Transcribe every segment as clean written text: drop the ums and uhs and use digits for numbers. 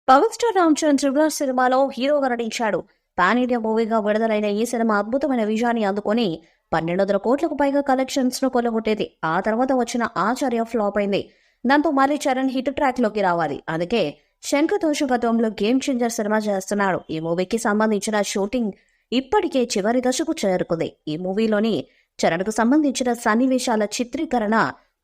Power star Ram Charan ట్రిబులర్ సినిమాలో హీరోగా నటించాడు. పాన్ ఇండియా మూవీగా విడుదలైన ఈ సినిమా అద్భుతమైన విజయాన్ని అందుకొని 1200 కోట్లకు పైగా కలెక్షన్స్ ను కొల్లగొట్టేది. ఆ తర్వాత వచ్చిన ఆచార్య ఫ్లాప్ అయింది. దాంతో మళ్ళీ చరణ్ హిట్ ట్రాక్ లోకి రావాలి. అందుకే శంకర్ దర్శకత్వంలో గేమ్ చేంజర్ సినిమా చేస్తున్నాడు. ఈ మూవీకి సంబంధించిన షూటింగ్ ఇప్పటికే చివరి దశకు చేరుకుంది. ఈ మూవీలోని చరణ్ కు సంబంధించిన సన్నివేశాల చిత్రీకరణ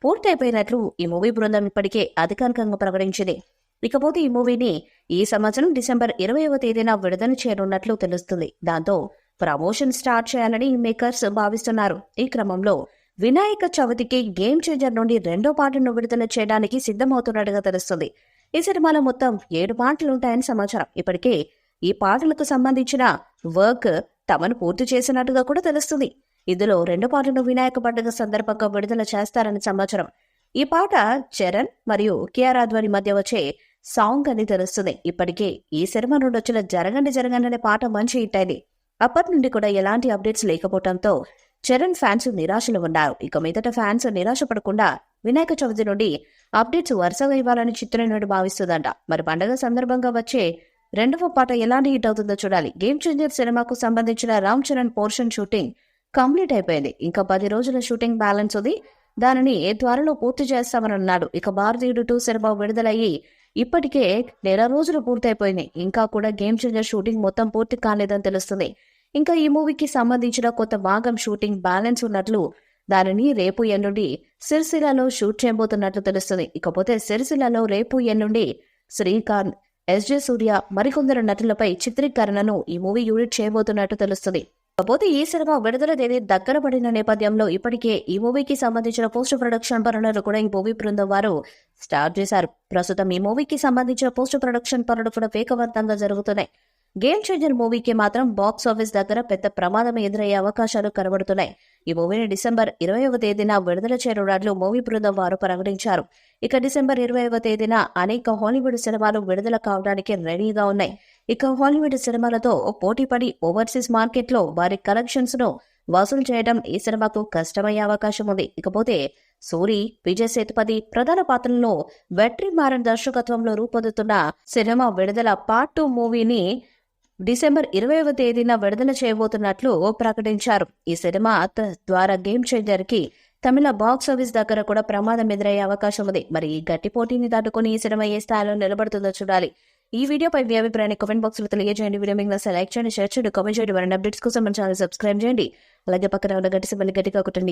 పూర్తయిపోయినట్లు ఈ మూవీ బృందం ఇప్పటికే అధికారికంగా ప్రకటించింది. ఇకపోతే ఈ మూవీని ఈ సంవత్సరం డిసెంబర్ 20వ తేదీన విడుదల చేయనున్నట్లు తెలుస్తుంది. దాంతో ప్రమోషన్ స్టార్ట్ చేయాలని మేకర్స్ భావిస్తున్నారు. ఈ క్రమంలో వినాయక చవితికి గేమ్ చేంజర్ నుండి రెండో పాటను విడుదల చేయడానికి సిద్ధమవుతున్నట్టుగా తెలుస్తుంది. ఈ సినిమాలో మొత్తం 7 పాటలుంటాయని సమాచారం. ఇప్పటికే ఈ పాటలకు సంబంధించిన వర్క్ తమను పూర్తి చేసినట్టుగా కూడా తెలుస్తుంది. ఇందులో రెండో పాటను వినాయక పండుగ సందర్భంగా విడుదల చేస్తారని సమాచారం. ఈ పాట చరణ్ మరియు కియారా ఆధ్వర్యం మధ్య వచ్చే సాంగ్ అని తెలుస్తుంది. ఇప్పటికే ఈ సినిమా నుండి వచ్చిన జరగండి జరగండి అనే పాట మంచి హిట్ అయింది. అప్పటి నుండి కూడా ఎలాంటి అప్డేట్స్ లేకపోవడంతో చరణ్ ఫ్యాన్స్ నిరాశలో ఉన్నారు. ఇక మీదట ఫ్యాన్స్ నిరాశ పడకుండా వినాయక చవితి నుండి అప్డేట్స్ వరుసగా ఇవ్వాలని చిత్రం నుండి భావిస్తుందంట. మరి పండుగ సందర్భంగా వచ్చే రెండవ పాట ఎలాంటి హిట్ అవుతుందో చూడాలి. గేమ్ చేంజర్ సినిమాకు సంబంధించిన Ram Charan portion shooting complete అయిపోయింది. ఇంకా 10 రోజుల షూటింగ్ బ్యాలెన్స్ ఉంది. దానిని త్వరలో పూర్తి చేస్తామని అన్నాడు. ఇక భారతీయుడు 2 సినిమా విడుదలయ్యి ఇప్పటికే 1 రోజులు పూర్తయిపోయినాయి. ఇంకా కూడా గేమ్ చేంజర్ షూటింగ్ మొత్తం పూర్తి కాలేదని తెలుస్తుంది. ఇంకా ఈ మూవీకి సంబంధించిన కొత్త భాగం షూటింగ్ బ్యాలెన్స్ ఉన్నట్లు, దానిని రేపు ఎల్లుండి సిరిసిల్లలో షూట్ చేయబోతున్నట్లు తెలుస్తుంది. ఇకపోతే సిరిసిల్లలో రేపు ఎల్లుండి శ్రీకాంత్, ఎస్జే సూర్య మరికొందరు నటులపై చిత్రీకరణను ఈ మూవీ యూనిట్ చేయబోతున్నట్టు తెలుస్తుంది. కాకపోతే ఈ సినిమా విడుదల తేదీ దగ్గర పడిన నేపథ్యంలో ఇప్పటికే ఈ మూవీకి సంబంధించిన పోస్ట్ ప్రొడక్షన్ పనులను కూడా ఈ మూవీ బృందం వారు స్టార్ట్ చేశారు. ప్రస్తుతం ఈ మూవీకి సంబంధించిన పోస్ట్ ప్రొడక్షన్ పనులు కూడా వేగవంతంగా జరుగుతున్నాయి. గేమ్ చేంజర్ మూవీకి మాత్రం బాక్స్ ఆఫీస్ దగ్గర పెద్ద ప్రమాదం ఎదురయ్యే అవకాశాలు కనబడుతున్నాయి. ఈ మూవీని డిసెంబర్ 20వ తేదీన విడుదల చేయనున్నట్లు మూవీ బృందం వారు ప్రకటించారు. ఇక డిసెంబర్ 20వ తేదీన అనేక హాలీవుడ్ సినిమాలు విడుదల కావడానికి రెడీగా ఉన్నాయి. ఇక హాలీవుడ్ సినిమాలతో పోటీపడి ఓవర్సీస్ మార్కెట్లో వారి కలెక్షన్స్ ను వసూలు చేయడం ఈ సినిమాకు కష్టమయ్యే అవకాశం ఉంది. ఇకపోతే సూరి, విజయ్ సేతుపతి ప్రధాన పాత్రల్లో వెట్రిమారన్ దర్శకత్వంలో రూపొందుతున్న సినిమా విడుదల పార్ట్ 2 మూవీని డిసెంబర్ 20వ తేదీన విడుదల చేయబోతున్నట్లు ప్రకటించారు. ఈ సినిమా ద్వారా గేమ్ చేంజర్ కి తమిళ బాక్స్ ఆఫీస్ దగ్గర కూడా ప్రమాదం ఎదురయ్యే అవకాశం ఉంది. మరి ఈ గట్టి పోటీని దాటుకుని ఈ సినిమా ఏ స్థాయిలో నిలబడుతుందో చూడాలి. ఈ వీడియోపై మీ అభిప్రాయాన్ని కామెంట్ బాక్స్ లో తెలియజేయండి. వీడియో మీకు లైక్ చేయండి, షేర్ చేయండి, కామెంట్ చేయండి. మరిన్ని అప్డేట్స్ కోసం మన ఛానల్ సబ్స్క్రైబ్ చేయండి. అలాగే పక్కన ఉన్న గట్టి సింబల్ గట్టిగా కొట్టండి.